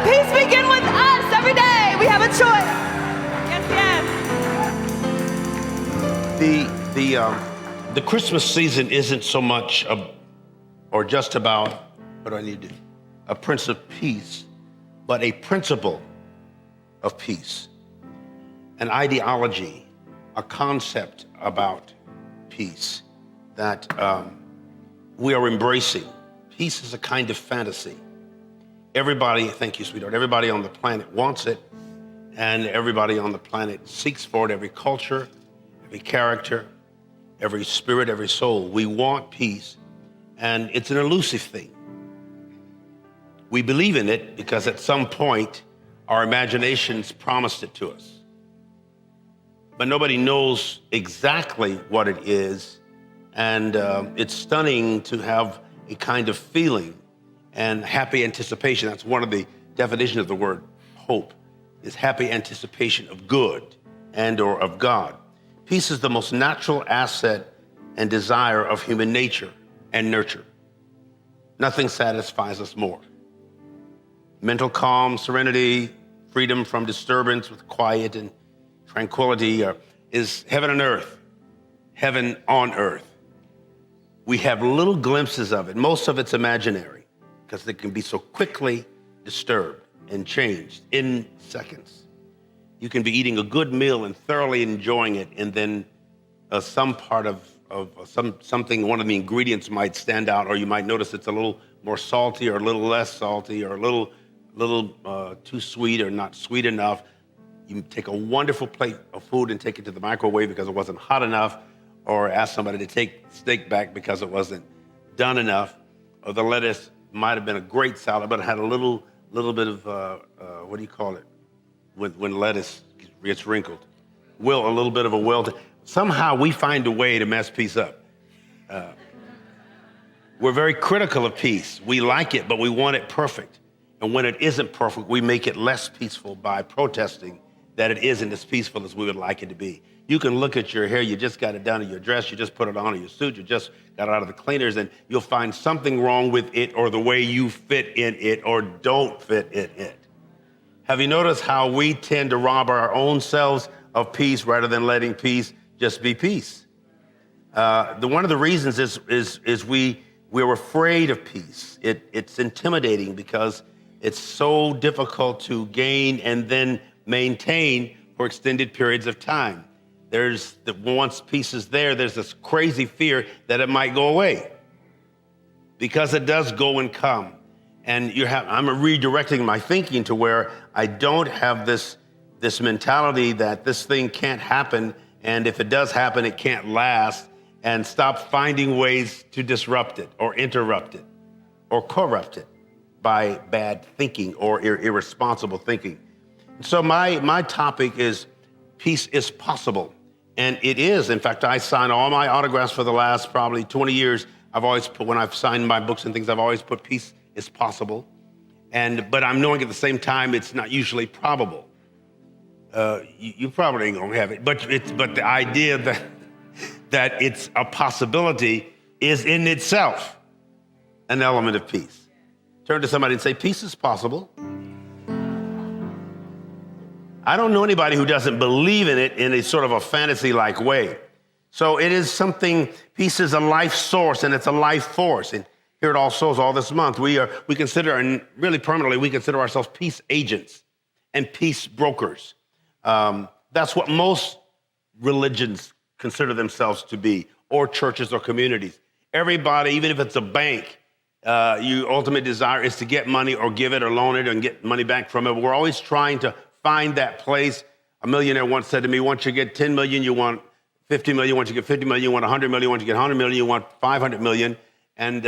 peace begin with us every day. We have a choice. Yes. The Christmas season isn't so much or just about, what do I need to do? A Prince of Peace, but a principle of peace, an ideology, a concept about peace that we are embracing. Peace is a kind of fantasy. Everybody, thank you, sweetheart, everybody on the planet wants it, and everybody on the planet seeks for it, every culture, every character, every spirit, every soul. We want peace, and it's an elusive thing. We believe in it because at some point, our imaginations promised it to us. But nobody knows exactly what it is, and it's stunning to have a kind of feeling and happy anticipation. That's one of the definitions of the word hope, is happy anticipation of good and or of God. Peace is the most natural asset and desire of human nature and nurture. Nothing satisfies us more. Mental calm, serenity, freedom from disturbance with quiet and tranquility is heaven on earth, heaven on earth. We have little glimpses of it. Most of it's imaginary because it can be so quickly disturbed and changed in seconds. You can be eating a good meal and thoroughly enjoying it, and then some part of something, one of the ingredients might stand out, or you might notice it's a little more salty or a little less salty or a little too sweet or not sweet enough. You take a wonderful plate of food and take it to the microwave because it wasn't hot enough, or ask somebody to take steak back because it wasn't done enough, or the lettuce might have been a great salad, but it had a little bit of, what do you call it? When lettuce gets wrinkled. A little bit of a wilt. Somehow we find a way to mess peace up. We're very critical of peace. We like it, but we want it perfect. And when it isn't perfect, we make it less peaceful by protesting that it isn't as peaceful as we would like it to be. You can look at your hair, you just got it done, or your dress, you just put it on, or your suit, you just got it out of the cleaners, and you'll find something wrong with it or the way you fit in it or don't fit in it. Have you noticed how we tend to rob our own selves of peace rather than letting peace just be peace? One of the reasons is we're afraid of peace. It's intimidating because it's so difficult to gain and then maintain for extended periods of time. Once peace is there, there's this crazy fear that it might go away because it does go and come. And I'm redirecting my thinking to where I don't have this mentality that this thing can't happen, and if it does happen, it can't last, and stop finding ways to disrupt it or interrupt it or corrupt it by bad thinking or irresponsible thinking. So my topic is peace is possible, and it is. In fact, I sign all my autographs for the last probably 20 years. I've always put, when I've signed my books and things, I've always put peace is possible, but I'm knowing at the same time it's not usually probable. You probably ain't gonna have it, but the idea that it's a possibility is in itself an element of peace. Turn to somebody and say, peace is possible. I don't know anybody who doesn't believe in it in a sort of a fantasy-like way. So it is something, peace is a life source and it's a life force. And here at All Souls, all this month, we consider, and really permanently, we consider ourselves peace agents and peace brokers. That's what most religions consider themselves to be, or churches or communities. Everybody, even if it's a bank, your ultimate desire is to get money or give it or loan it and get money back from it. We're always trying to find that place. A millionaire once said to me, once you get 10 million, you want 50 million. Once you get 50 million, you want 100 million. Once you get 100 million, you want 500 million. And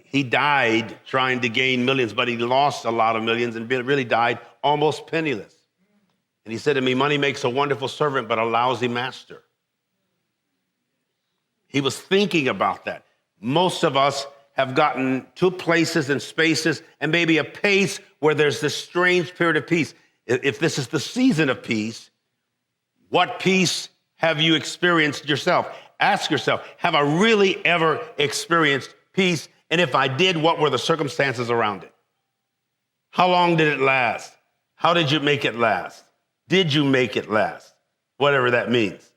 he died trying to gain millions, but he lost a lot of millions and really died almost penniless. And he said to me, money makes a wonderful servant, but a lousy master. He was thinking about that. Most of us have gotten to places and spaces and maybe a pace where there's this strange period of peace. If this is the season of peace, what peace have you experienced yourself? Ask yourself, have I really ever experienced peace? And if I did, what were the circumstances around it? How long did it last? How did you make it last? Did you make it last? Whatever that means.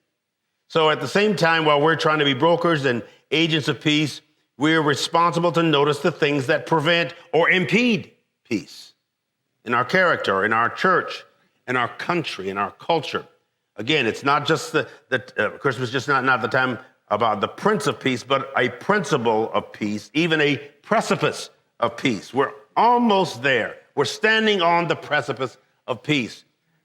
So at the same time, while we're trying to be brokers and agents of peace, we're responsible to notice the things that prevent or impede peace in our character, in our church, in our country, in our culture. Again, it's not just Christmas, just not the time about the Prince of Peace, but a principle of peace, even a precipice of peace. We're almost there. We're standing on the precipice of peace.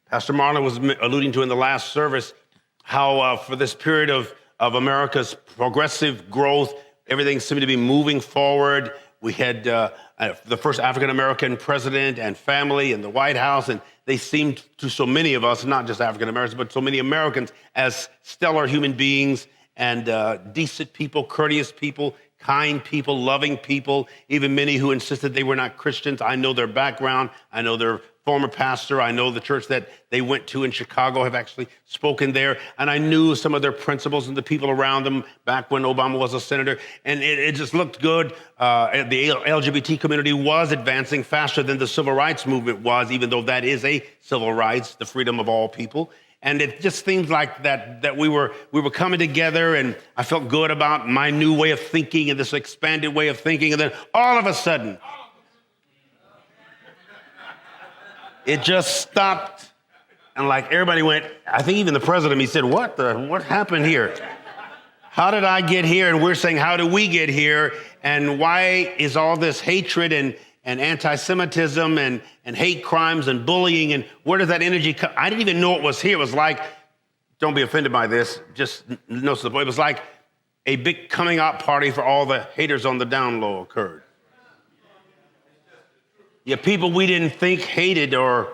Pastor Marlon was alluding to in the last service how for this period of America's progressive growth, everything seemed to be moving forward. We had the first African-American president and family in the White House, and they seemed to so many of us, not just African-Americans, but so many Americans, as stellar human beings and decent people, courteous people, kind people, loving people, even many who insisted they were not Christians. I know their background. I know their former pastor. I know the church that they went to in Chicago, have actually spoken there. And I knew some of their principles and the people around them back when Obama was a senator. And it just looked good. The LGBT community was advancing faster than the civil rights movement was, even though that is a civil rights, the freedom of all people. And it just seemed like that we were coming together, and I felt good about my new way of thinking and this expanded way of thinking. And then all of a sudden, it just stopped, and like everybody went, I think even the president, he said, what happened here? How did I get here? And we're saying, how did we get here? And why is all this hatred and anti-Semitism and hate crimes and bullying, and where does that energy come? I didn't even know it was here. It was like, don't be offended by this, just notice the point. It was like a big coming out party for all the haters on the down low occurred. Yeah, people we didn't think hated or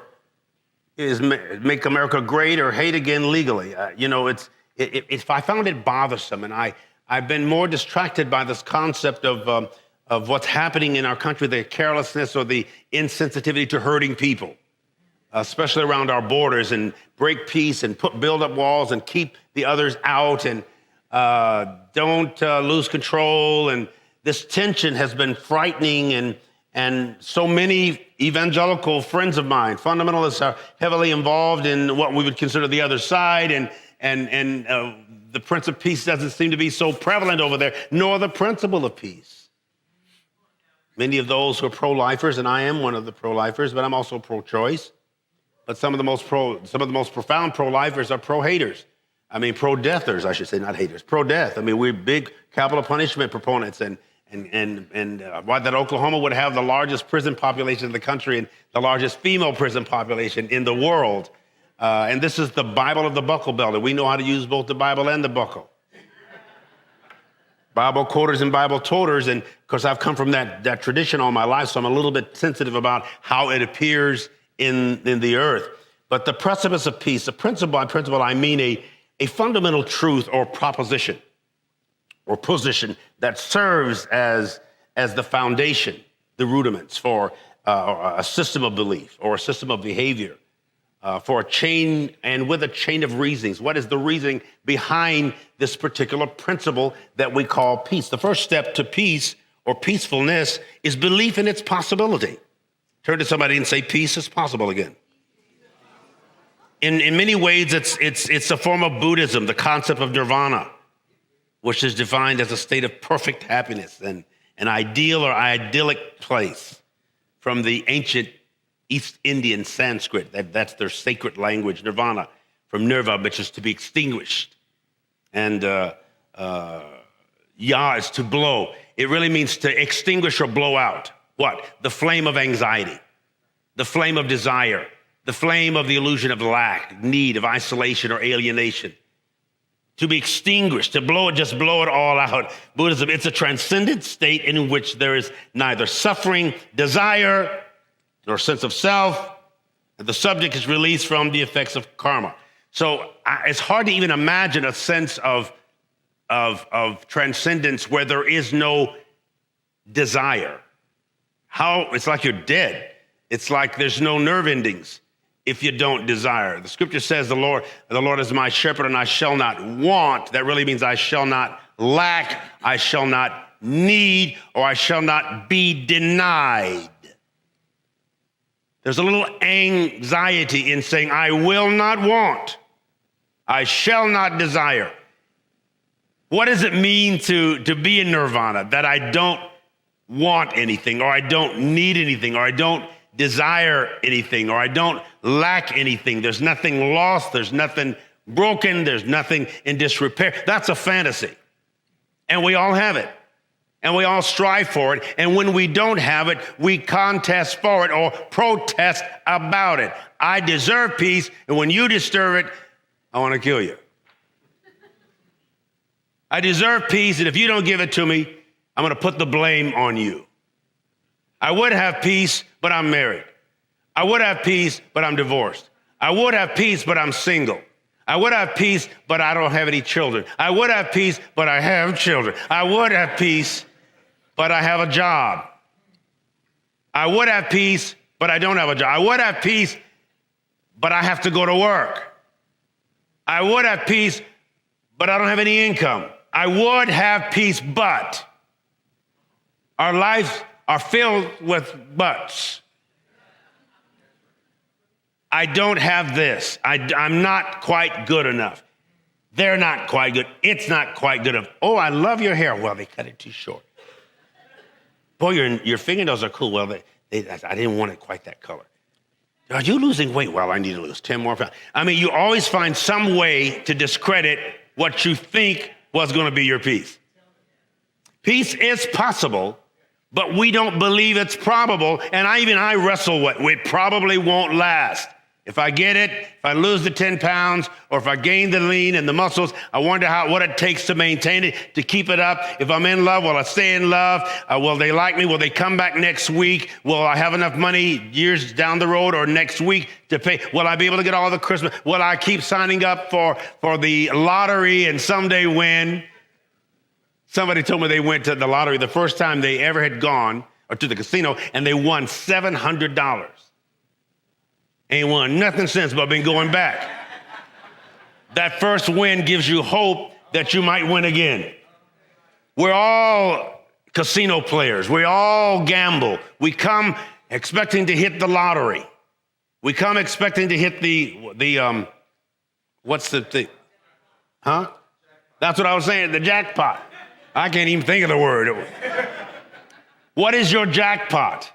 is make America great or hate again legally. If I found it bothersome, and I've been more distracted by this concept of what's happening in our country, the carelessness or the insensitivity to hurting people, especially around our borders, and break peace and build up walls and keep the others out and don't lose control. And this tension has been frightening, and so many evangelical friends of mine, fundamentalists, are heavily involved in what we would consider the other side, and the Prince of Peace doesn't seem to be so prevalent over there, nor the principle of peace. Many of those who are pro-lifers, and I am one of the pro-lifers, but I'm also pro-choice. But some of the most profound pro-lifers are pro-haters. I mean, pro-deathers, I should say, not haters, pro-death. I mean, we're big capital punishment proponents, and why that Oklahoma would have the largest prison population in the country and the largest female prison population in the world. And this is the Bible of the buckle belt, and we know how to use both the Bible and the buckle. Bible quoters and Bible toters, and of course I've come from that tradition all my life, so I'm a little bit sensitive about how it appears in the earth. But the precipice of peace, the principle, by principle I mean a fundamental truth or proposition or position that serves as the foundation, the rudiments for a system of belief or a system of behavior. For a chain, and with a chain of reasonings. What is the reasoning behind this particular principle that we call peace? The first step to peace or peacefulness is belief in its possibility. Turn to somebody and say, peace is possible again. In many ways, it's a form of Buddhism, the concept of nirvana, which is defined as a state of perfect happiness and an ideal or idyllic place. From the ancient East Indian Sanskrit, that's their sacred language, nirvana, from nirva, which is to be extinguished. And ya is to blow. It really means to extinguish or blow out. What? The flame of anxiety, the flame of desire, the flame of the illusion of lack, need, of isolation or alienation. To be extinguished, to blow it all out. Buddhism, it's a transcendent state in which there is neither suffering, desire, nor sense of self, and the subject is released from the effects of karma. So it's hard to even imagine a sense of transcendence where there is no desire. It's like you're dead. It's like there's no nerve endings if you don't desire. The scripture says the Lord is my shepherd and I shall not want. That really means I shall not lack, I shall not need, or I shall not be denied. There's a little anxiety in saying, I will not want. I shall not desire. What does it mean to be in nirvana? That I don't want anything, or I don't need anything, or I don't desire anything, or I don't lack anything. There's nothing lost. There's nothing broken. There's nothing in disrepair. That's a fantasy. And we all have it. And we all strive for it. And when we don't have it, we contest for it or protest about it. I deserve peace, and when you disturb it, I want to kill you. I deserve peace, and if you don't give it to me, I'm going to put the blame on you. I would have peace, but I'm married. I would have peace, but I'm divorced. I would have peace, but I'm single. I would have peace, but I don't have any children. I would have peace, but I have children. I would have peace, but I have a job. I would have peace, but I don't have a job. I would have peace, but I have to go to work. I would have peace, but I don't have any income. I would have peace, but our lives are filled with buts. I don't have this. I'm not quite good enough. They're not quite good. It's not quite good enough. Oh, I love your hair. Well, they cut it too short. Boy, your fingernails are cool. Well, I didn't want it quite that color. Are you losing weight? Well, I need to lose 10 more pounds. I mean, you always find some way to discredit what you think was going to be your peace. Peace is possible, but we don't believe it's probable. And I wrestle with it probably won't last. If I get it, if I lose the 10 pounds, or if I gain the lean and the muscles, I wonder what it takes to maintain it, to keep it up. If I'm in love, will I stay in love? Will they like me? Will they come back next week? Will I have enough money years down the road or next week to pay? Will I be able to get all the Christmas? Will I keep signing up for the lottery and someday win? Somebody told me they went to the lottery the first time they ever had gone, or to the casino, and they won $700. Ain't won nothing since, but been going back. That first win gives you hope that you might win again. We're all casino players. We all gamble. We come expecting to hit the lottery. We come expecting to hit the what's the thing? Huh? That's what I was saying, the jackpot. I can't even think of the word. What is your jackpot?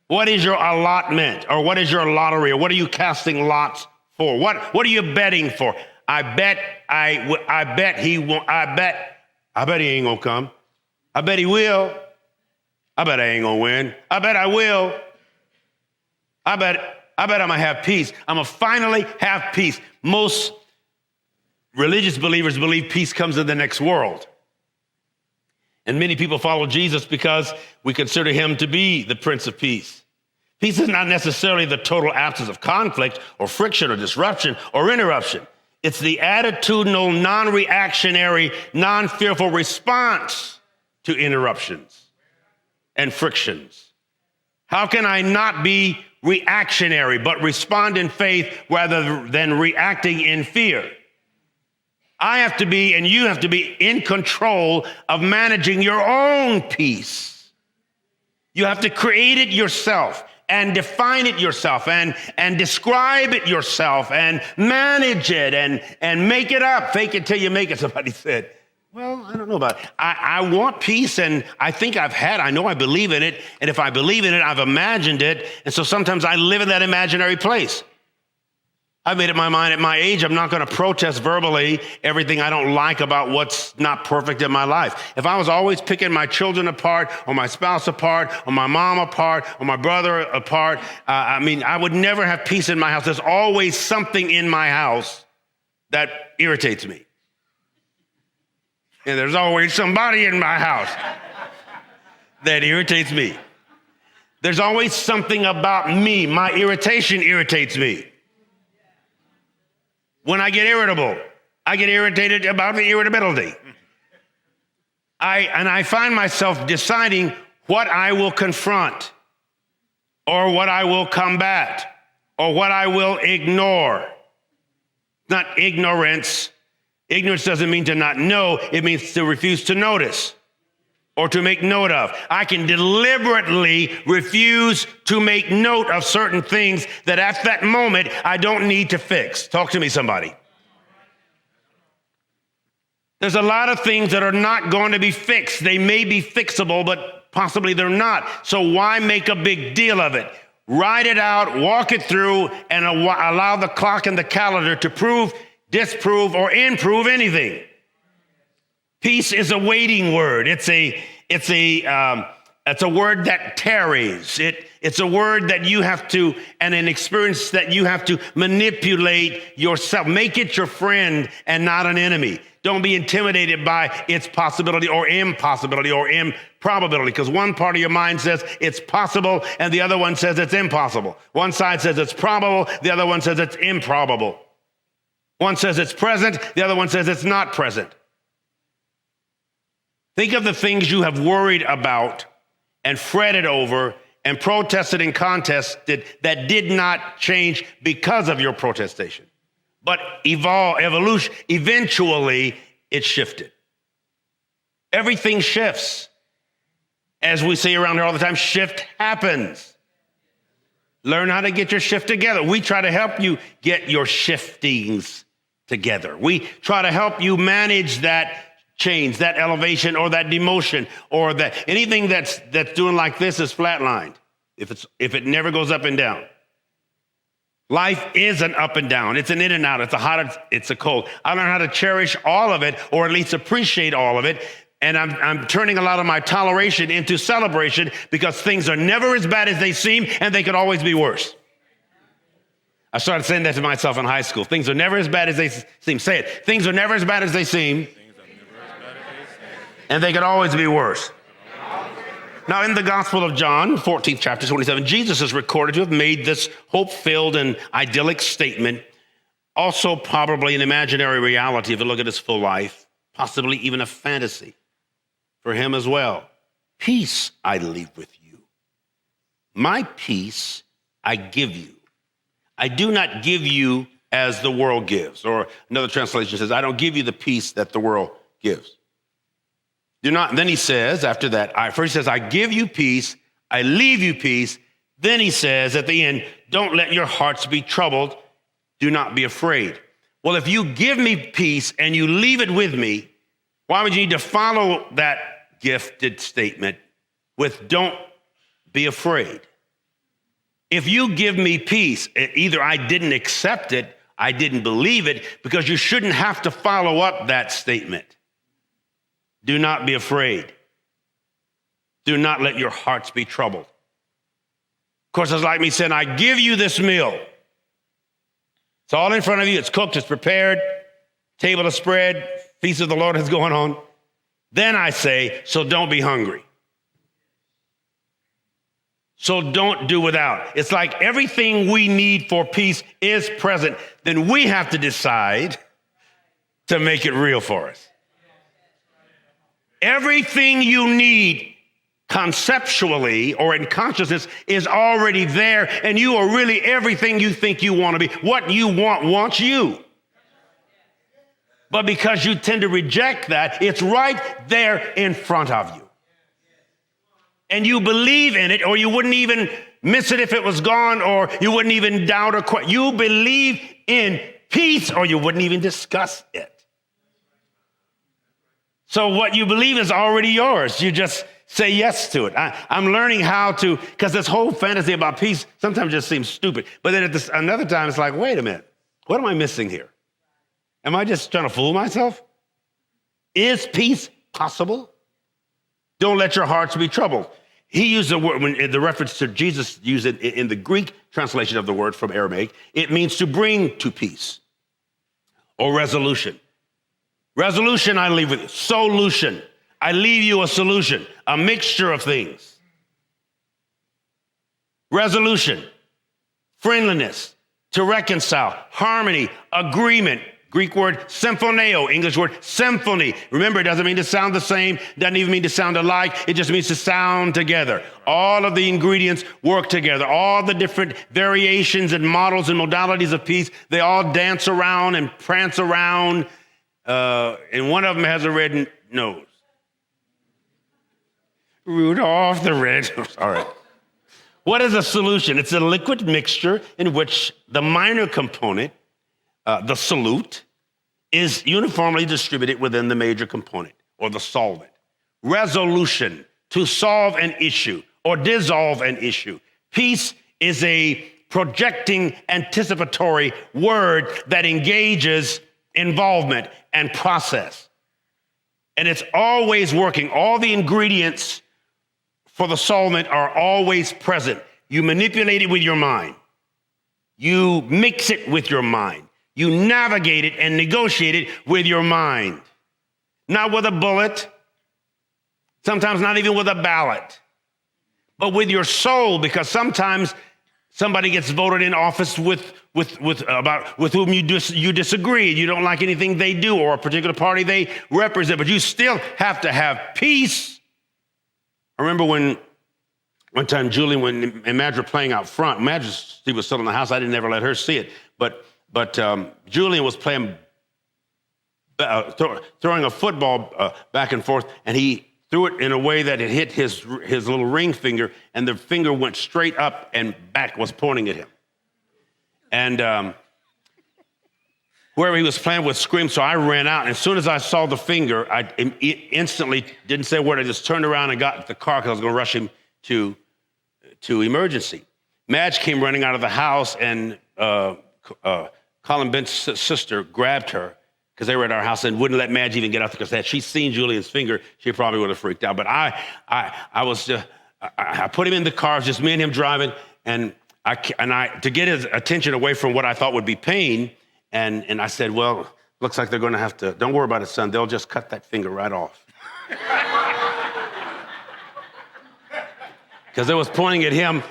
What is your allotment, or what is your lottery, or what are you casting lots for? What are you betting for? I bet he won't. I bet he ain't gonna come. I bet he will. I bet I ain't gonna win. I bet I will. I bet I'm gonna have peace. I'm gonna finally have peace. Most religious believers believe peace comes in the next world. And many people follow Jesus because we consider him to be the Prince of Peace. Peace is not necessarily the total absence of conflict or friction or disruption or interruption. It's the attitudinal, non-reactionary, non-fearful response to interruptions and frictions. How can I not be reactionary but respond in faith rather than reacting in fear? I have to be, and you have to be, in control of managing your own peace. You have to create it yourself and define it yourself and describe it yourself and manage it and make it up. Fake it till you make it, somebody said. Well, I don't know about it. I want peace, and I think I know I believe in it, and if I believe in it, I've imagined it, and so sometimes I live in that imaginary place. I've made up my mind at my age, I'm not going to protest verbally everything I don't like about what's not perfect in my life. If I was always picking my children apart, or my spouse apart, or my mom apart, or my brother apart, I would never have peace in my house. There's always something in my house that irritates me. And there's always somebody in my house that irritates me. There's always something about me. My irritation irritates me. When I get irritable, I get irritated about the irritability. I find myself deciding what I will confront, or what I will combat, or what I will ignore. Not ignorance. Ignorance doesn't mean to not know. It means to refuse to notice. or to make note of. I can deliberately refuse to make note of certain things that at that moment I don't need to fix. Talk to me, somebody. There's a lot of things that are not going to be fixed. They may be fixable, but possibly they're not. So why make a big deal of it? Write it out, walk it through, and allow the clock and the calendar to prove, disprove, or improve anything. Peace is a waiting word. It's a word that tarries. It's a word that you have to, and an experience that you have to manipulate yourself. Make it your friend and not an enemy. Don't be intimidated by its possibility or impossibility or improbability, because one part of your mind says it's possible and the other one says it's impossible. One side says it's probable, the other one says it's improbable. One says it's present, the other one says it's not present. Think of the things you have worried about and fretted over and protested and contested that did not change because of your protestation. But evolution, eventually it shifted. Everything shifts. As we say around here all the time, shift happens. Learn how to get your shift together. We try to help you get your shiftings together. We try to help you manage that change, that elevation, or that demotion, or that anything that's doing like this is flatlined if it never goes up and down. Life is an up and down. It's an in and out. It's a hot, it's a cold. I learn how to cherish all of it, or at least appreciate all of it. And I'm turning a lot of my toleration into celebration, because things are never as bad as they seem, and they could always be worse. I started saying that to myself in high school. Things are never as bad as they seem. Say it. Things are never as bad as they seem, and they could always be worse. Now, in the Gospel of John, 14th chapter, 27, Jesus is recorded to have made this hope-filled and idyllic statement, also probably an imaginary reality if you look at his full life, possibly even a fantasy for him as well. Peace I leave with you. My peace I give you. I do not give you as the world gives. Or another translation says, I don't give you the peace that the world gives. Do not. Then he says, after that, first he says, I give you peace, I leave you peace. Then he says at the end, don't let your hearts be troubled. Do not be afraid. Well, if you give me peace and you leave it with me, why would you need to follow that gifted statement with don't be afraid? If you give me peace, either I didn't accept it, I didn't believe it, because you shouldn't have to follow up that statement. Do not be afraid. Do not let your hearts be troubled. Of course, it's like me saying, I give you this meal. It's all in front of you. It's cooked. It's prepared. Table is spread. Feast of the Lord is going on. Then I say, so don't be hungry. So don't do without. It's like everything we need for peace is present. Then we have to decide to make it real for us. Everything you need conceptually or in consciousness is already there, and you are really everything you think you want to be. What you want wants you. But because you tend to reject that, it's right there in front of you. And you believe in it, or you wouldn't even miss it if it was gone, or you wouldn't even doubt or question. You believe in peace, or you wouldn't even discuss it. So what you believe is already yours. You just say yes to it. I'm learning how to, because this whole fantasy about peace sometimes just seems stupid. But then at another time, it's like, wait a minute. What am I missing here? Am I just trying to fool myself? Is peace possible? Don't let your hearts be troubled. He used the word, when the reference to Jesus used it in the Greek translation of the word from Aramaic, it means to bring to peace or resolution. Resolution, I leave with you. Solution, I leave you a solution, a mixture of things. Resolution, friendliness, to reconcile, harmony, agreement. Greek word symphoneo, English word symphony. Remember, it doesn't mean to sound the same, doesn't even mean to sound alike. It just means to sound together. All of the ingredients work together. All the different variations and models and modalities of peace, they all dance around and prance around. And one of them has a red nose. Rudolph the Red. All right. What is a solution? It's a liquid mixture in which the minor component, the solute, is uniformly distributed within the major component or the solvent. Resolution, to solve an issue or dissolve an issue. Peace is a projecting, anticipatory word that engages involvement and process. And it's always working. All the ingredients for the solvent are always present. You manipulate it with your mind. You mix it with your mind. You navigate it and negotiate it with your mind. Not with a bullet, sometimes not even with a ballot, but with your soul, because sometimes somebody gets voted in office with whom you disagree. You don't like anything they do or a particular party they represent, but you still have to have peace. I remember one time Julie, when Madge were playing out front, Majesty was still in the house. I didn't ever let her see it, but Julian was playing, throwing a football back and forth, and he threw it in a way that it hit his little ring finger, and the finger went straight up and back, was pointing at him. And whoever he was playing with screamed, so I ran out. And as soon as I saw the finger, I instantly didn't say a word. I just turned around and got the car because I was going to rush him to emergency. Madge came running out of the house, and Colin Bent's sister grabbed her because they were at our house and wouldn't let Madge even get out there, because had she seen Julian's finger, she probably would have freaked out. But I put him in the car, just me and him driving, and I to get his attention away from what I thought would be pain, and I said, well, looks like they're going to have to, don't worry about it, son, they'll just cut that finger right off. Because it was pointing at him,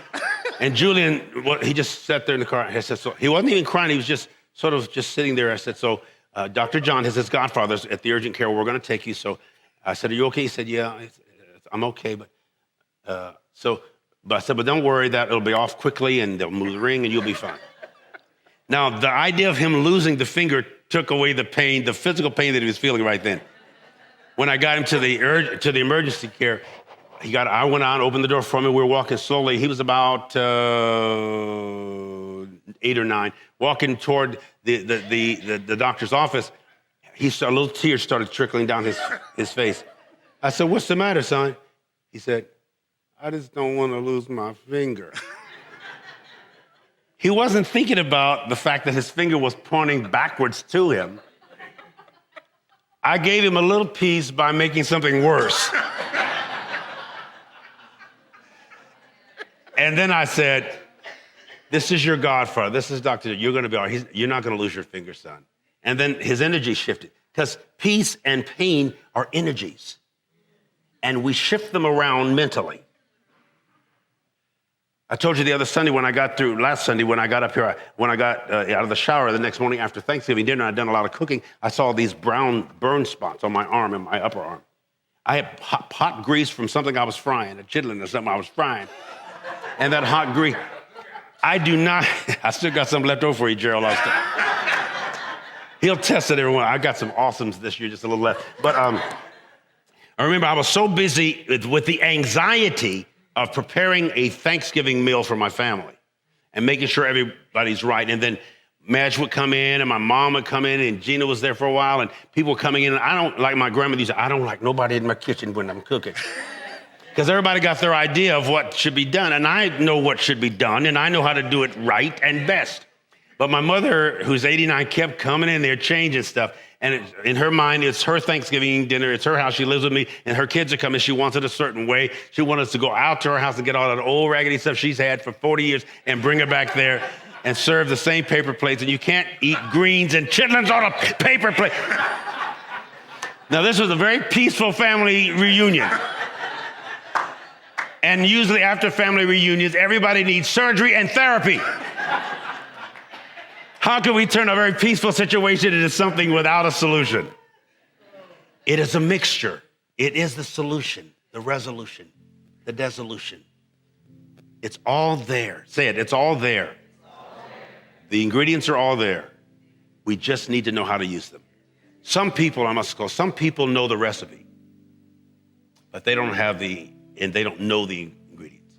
and Julian, he just sat there in the car. I said, so he wasn't even crying, he was just sort of just sitting there. I said, so Dr. John has his godfathers at the urgent care. We're going to take you. So I said, are you okay? He said, yeah, I'm okay. But I said, but don't worry, that it'll be off quickly, and they'll move the ring, and you'll be fine. Now, the idea of him losing the finger took away the pain, the physical pain that he was feeling right then. When I got him to the emergency care, I went out, opened the door for him, and we were walking slowly. He was about 8 or 9, walking toward the doctor's office. A little tear started trickling down his face. I said, what's the matter, son? He said, I just don't want to lose my finger. He wasn't thinking about the fact that his finger was pointing backwards to him. I gave him a little piece by making something worse. And then I said, this is your godfather. This is Dr. You're going to be all right. You're not going to lose your finger, son. And then his energy shifted, because peace and pain are energies. And we shift them around mentally. I told you the other Sunday last Sunday when I got up here, when I got out of the shower the next morning after Thanksgiving dinner, I'd done a lot of cooking. I saw these brown burn spots on my arm and my upper arm. I had hot grease from something I was frying, a chitlin or something I was frying. And that hot grease, I still got some left over for you, Gerald. He'll test it everyone. I got some awesomes this year, just a little left. But I remember I was so busy with the anxiety of preparing a Thanksgiving meal for my family and making sure everybody's right. And then Madge would come in, and my mom would come in, and Gina was there for a while, and people were coming in. And I don't like my grandmother used to, I don't like nobody in my kitchen when I'm cooking. Because everybody got their idea of what should be done, and I know what should be done, and I know how to do it right and best. But my mother, who's 89, kept coming in there, changing stuff. And in her mind, it's her Thanksgiving dinner. It's her house. She lives with me, and her kids are coming. She wants it a certain way. She wants us to go out to her house and get all that old raggedy stuff she's had for 40 years and bring it back there and serve the same paper plates. And you can't eat greens and chitlins on a paper plate. Now, this was a very peaceful family reunion. And usually after family reunions, everybody needs surgery and therapy. How can we turn a very peaceful situation into something without a solution? It is a mixture. It is the solution, the resolution, the dissolution. It's all there. Say it, it's all there. The ingredients are all there. We just need to know how to use them. Some people know the recipe, but they don't have the and they don't know the ingredients.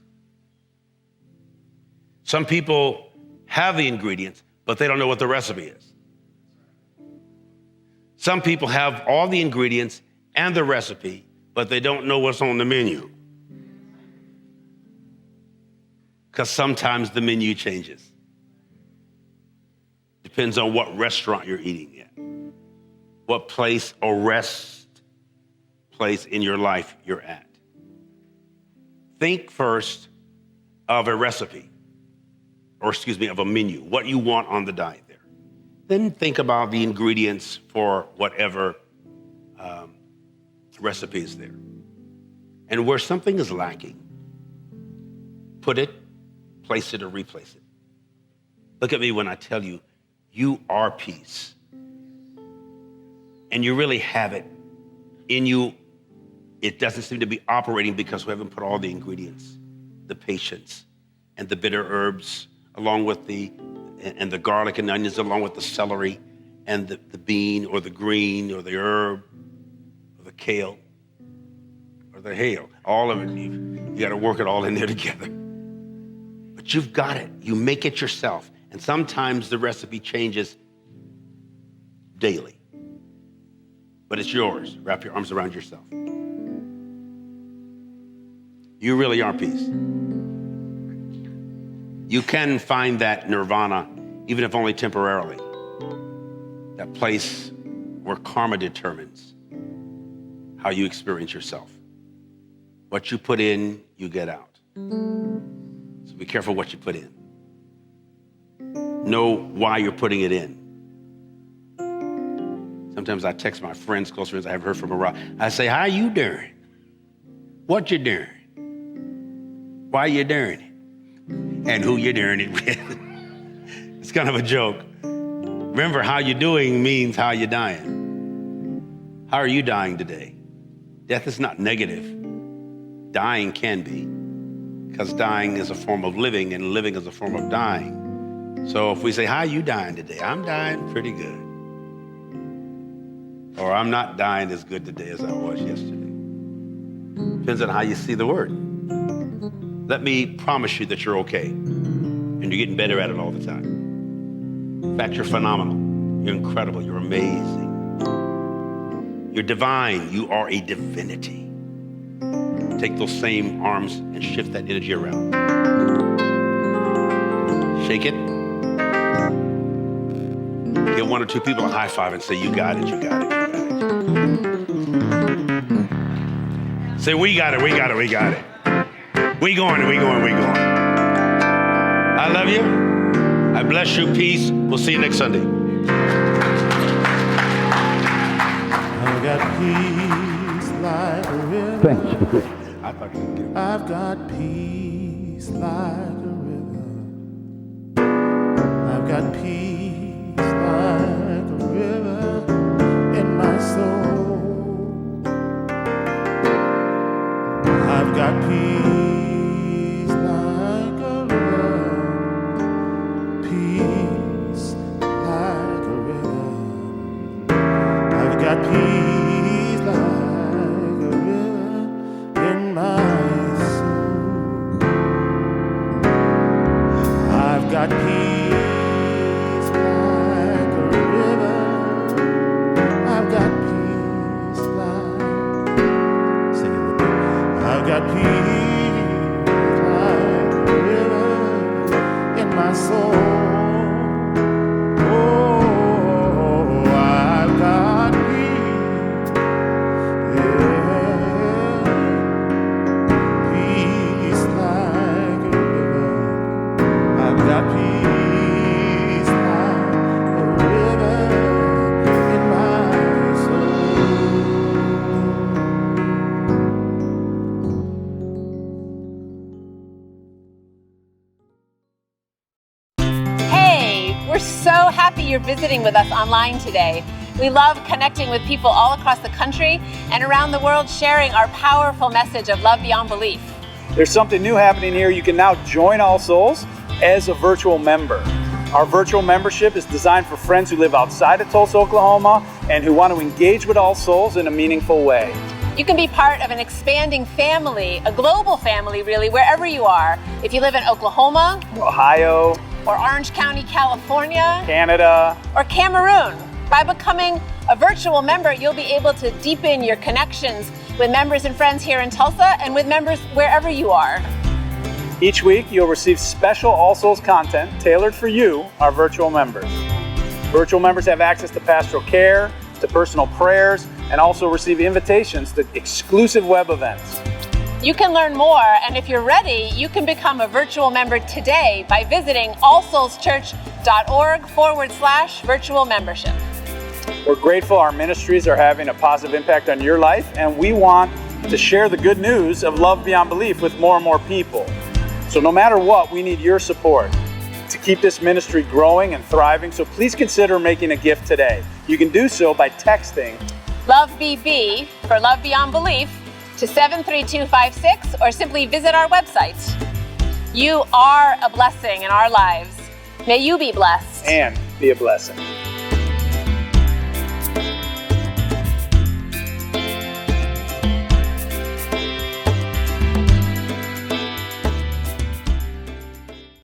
Some people have the ingredients, but they don't know what the recipe is. Some people have all the ingredients and the recipe, but they don't know what's on the menu. Because sometimes the menu changes. Depends on what restaurant you're eating at, what place or rest place in your life you're at. Think first of a recipe, of a menu, what you want on the diet there. Then think about the ingredients for whatever recipe is there. And where something is lacking, put it, place it, or replace it. Look at me when I tell you, you are peace. And you really have it in you. It doesn't seem to be operating because we haven't put all the ingredients, the patience, and the bitter herbs, along with the garlic and onions, along with the celery, and the bean, or the green, or the herb, or the kale, or the hail. All of it, you got to work it all in there together. But you've got it. You make it yourself. And sometimes the recipe changes daily. But it's yours. Wrap your arms around yourself. You really are peace. You can find that nirvana, even if only temporarily. That place where karma determines how you experience yourself. What you put in, you get out. So be careful what you put in. Know why you're putting it in. Sometimes I text my friends, close friends I haven't heard from a while. I say, how you doing? What you doing? Why you doing it? And who you doing it with? It's kind of a joke. Remember, how you doing means how you dying. How are you dying today? Death is not negative. Dying can be, because dying is a form of living, and living is a form of dying. So if we say, how you dying today? I'm dying pretty good. Or I'm not dying as good today as I was yesterday. Depends on how you see the word. Let me promise you that you're okay. And you're getting better at it all the time. In fact, you're phenomenal. You're incredible. You're amazing. You're divine. You are a divinity. Take those same arms and shift that energy around. Shake it. Give one or two people a high five and say, you got it, you got it, you got it. Say, we got it, we got it, we got it. We going, we going, we going. I love you. I bless you. Peace. We'll see you next Sunday. I've got peace like a river. Thank you. I've got peace like a river. I've got peace like a river in my soul. I've got peace like a river. Peace like a river. I've got peace like a river in my soul. I've got peace like a river. I've got peace like, sing it with me. I've got peace like a river in my soul. Oh, I've got peace, yeah. Peace like a river. I've got peace like a river in my soul. Hey, we're so happy you're visiting with us online today. We love connecting with people all across the country and around the world, sharing our powerful message of love beyond belief. There's something new happening here. You can now join All Souls as a virtual member. Our virtual membership is designed for friends who live outside of Tulsa, Oklahoma, and who want to engage with All Souls in a meaningful way. You can be part of an expanding family, a global family really, wherever you are. If you live in Oklahoma, Ohio, or Orange County, California, Canada, or Cameroon. By becoming a virtual member, you'll be able to deepen your connections with members and friends here in Tulsa and with members wherever you are. Each week, you'll receive special All Souls content tailored for you, our virtual members. Virtual members have access to pastoral care, to personal prayers, and also receive invitations to exclusive web events. You can learn more, and if you're ready, you can become a virtual member today by visiting allsoulschurch.org/virtual membership. We're grateful our ministries are having a positive impact on your life, and we want to share the good news of love beyond belief with more and more people. So no matter what, we need your support to keep this ministry growing and thriving, so please consider making a gift today. You can do so by texting LOVEBB for Love Beyond Belief to 73256 or simply visit our website. You are a blessing in our lives. May you be blessed. and be a blessing.